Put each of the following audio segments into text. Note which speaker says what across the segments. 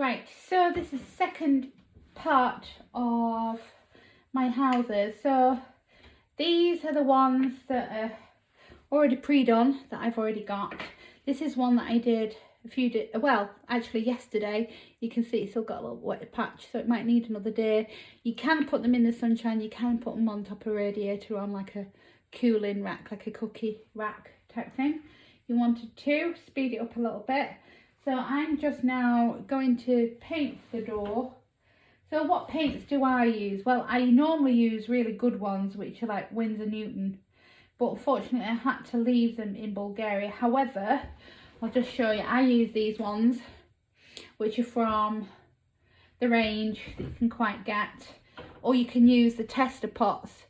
Speaker 1: Right, so this is the second part of my houses. So these are the ones that are already pre-done, that I've already got. This is one that I did a few days, well, actually yesterday. You can see it's still got a little wet patch, so it might need another day. You can put them in the sunshine, you can put them on top of a radiator on like a cooling rack, like a cookie rack type thing. You wanted to speed it up a little bit. So I'm just now going to paint the door. So what paints do I use? Well, I normally use really good ones, which are like Winsor Newton, but unfortunately I had to leave them in Bulgaria. However, I'll just show you, I use these ones, which are from the range that you can quite get, or you can use the tester pots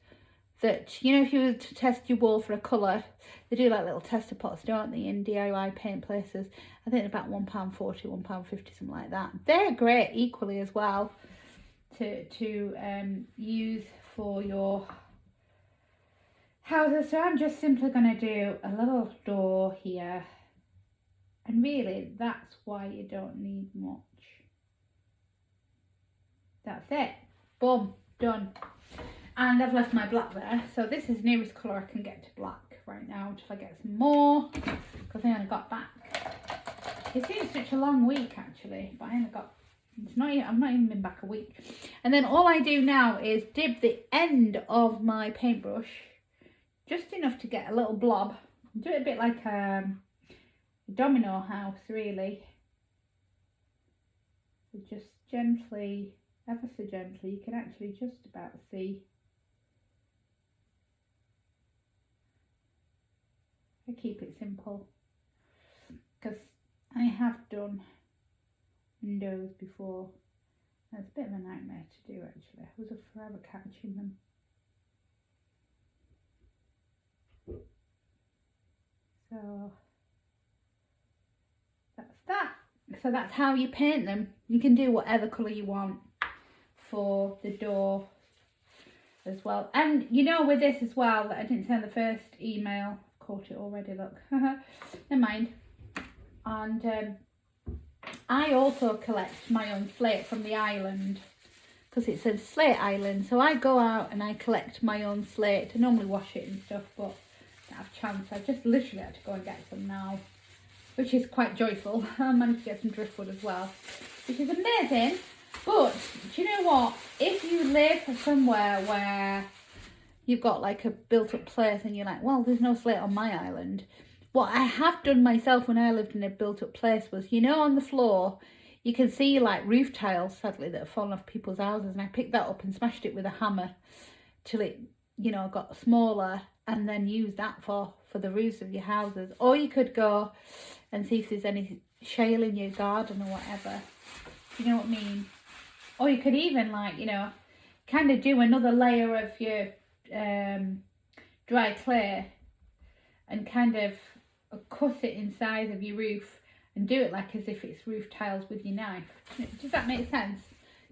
Speaker 1: that, you know, if you were to test your wall for a colour, they do like little tester pots, don't they, in DIY paint places. I think they're about £1.40, £1.50, something like that. They're great equally as well to use for your houses. So I'm just simply going to do a little door here, and really that's why you don't need much. That's it, boom, done. And I've left my black there, so this is the nearest colour I can get to black right now until I get some more, because I only got back. It's been such a long week actually, but I only got, it's not even, I've not even been back a week. And then all I do now is dip the end of my paintbrush just enough to get a little blob. Do it a bit like a domino house really. So just gently, ever so gently, you can actually just about see. I keep it simple because I have done windows before. It's a bit of a nightmare to do actually. I was forever catching them. So that's that. So that's how you paint them. You can do whatever colour you want for the door as well. And you know, with this as well, that I didn't send the first email. Caught it already, look. Never mind. And I also collect my own slate from the island, because it says Slate Island. So I go out and I collect my own slate. I normally wash it and stuff, but I don't have a chance. I just literally had to go and get some now, which is quite joyful. I managed to get some driftwood as well, which is amazing. But do you know what? If you live somewhere where you've got like a built up place and you're like, well, there's no slate on my island. What I have done myself when I lived in a built up place was, you know, on the floor, you can see like roof tiles, sadly, that have fallen off people's houses. And I picked that up and smashed it with a hammer till it, you know, got smaller, and then use that for the roofs of your houses. Or you could go and see if there's any shale in your garden or whatever. You know what I mean? Or you could even, like, you know, kind of do another layer of your dry clay and kind of cut it in size of your roof and do it like as if it's roof tiles with your knife. Does that make sense?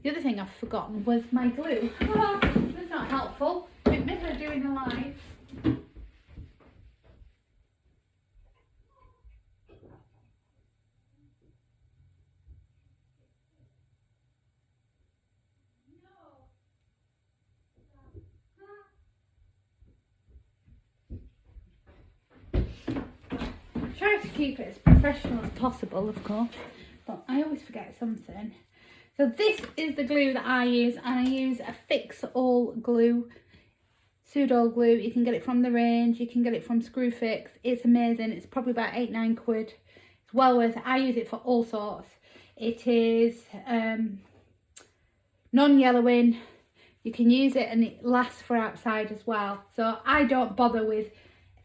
Speaker 1: The other thing I've forgotten was my glue. That's not helpful. In the middle of doing a live. Try to keep it as professional as possible, of course, but I always forget something. So this is the glue that I use, and I use a Fix All glue, pseudo glue. You can get it from the range, you can get it from Screwfix. It's amazing. It's probably about £8-9. It's well worth it. I use it for all sorts. It is non-yellowing. You can use it and it lasts for outside as well. So I don't bother with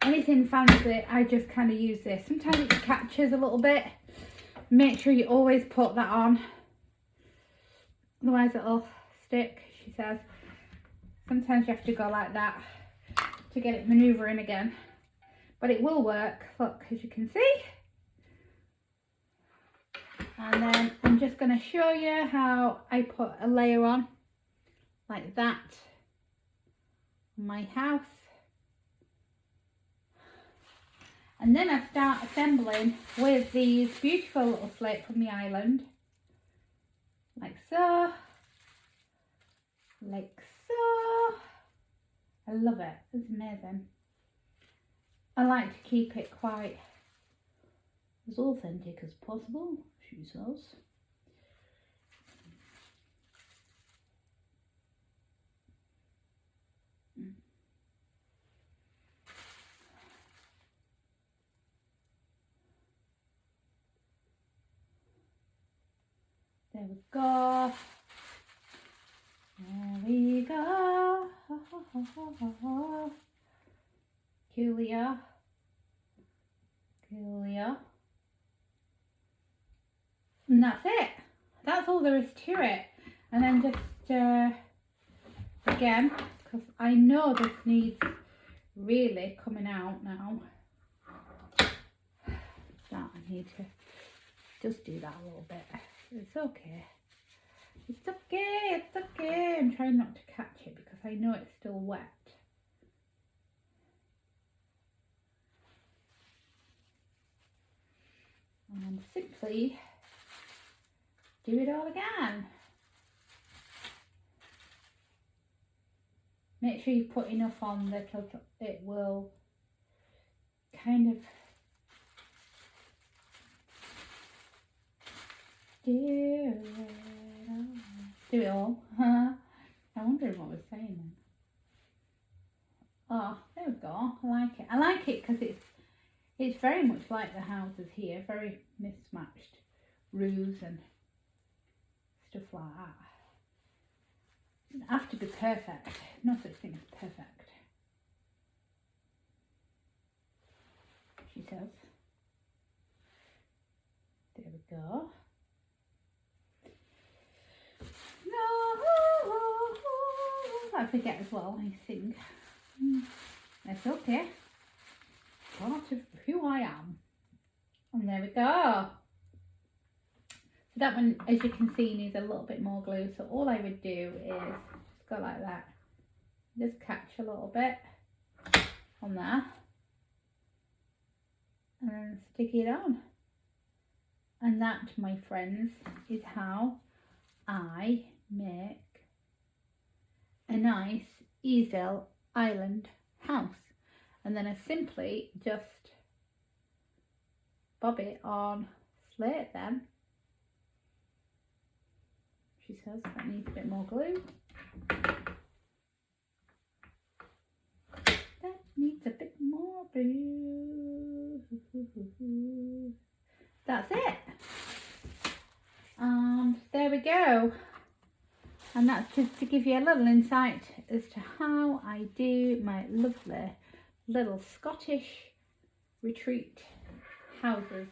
Speaker 1: anything fancy. I just kind of use this. Sometimes it catches a little bit. Make sure you always put that on, otherwise it'll stick, she says. Sometimes you have to go like that to get it manoeuvring again, but it will work, look, as you can see. And then I'm just going to show you how I put a layer on like that on my house. And then I start assembling with these beautiful little slate from the island. so. Like so. I love it. It's amazing. I like to keep it quite as authentic as possible, she says. There we go. There we go. Coolio. Coolio. And that's it. That's all there is to it. And then just again, because I know this needs really coming out now. That I need to just do that a little bit. It's okay. It's okay. It's okay. I'm trying not to catch it because I know it's still wet. And simply do it all again. Make sure you put enough on that it will kind of do it all. I wondered what I was saying then. Oh, there we go. I like it. I like it because it's very much like the houses here. Very mismatched roofs and stuff like that. It doesn't have to be perfect. No such thing as perfect, she says. There we go. I forget as well, I sing. That's okay. Part of who I am. And there we go. So that one, as you can see, needs a little bit more glue. So all I would do is just go like that. Just catch a little bit on there. And then stick it on. And that, my friends, is how I make a nice easel island house. And then I simply just bob it on slate then. She says that needs a bit more glue. That needs a bit more glue. That's it. And there we go. And that's just to give you a little insight as to how I do my lovely little Scottish retreat houses.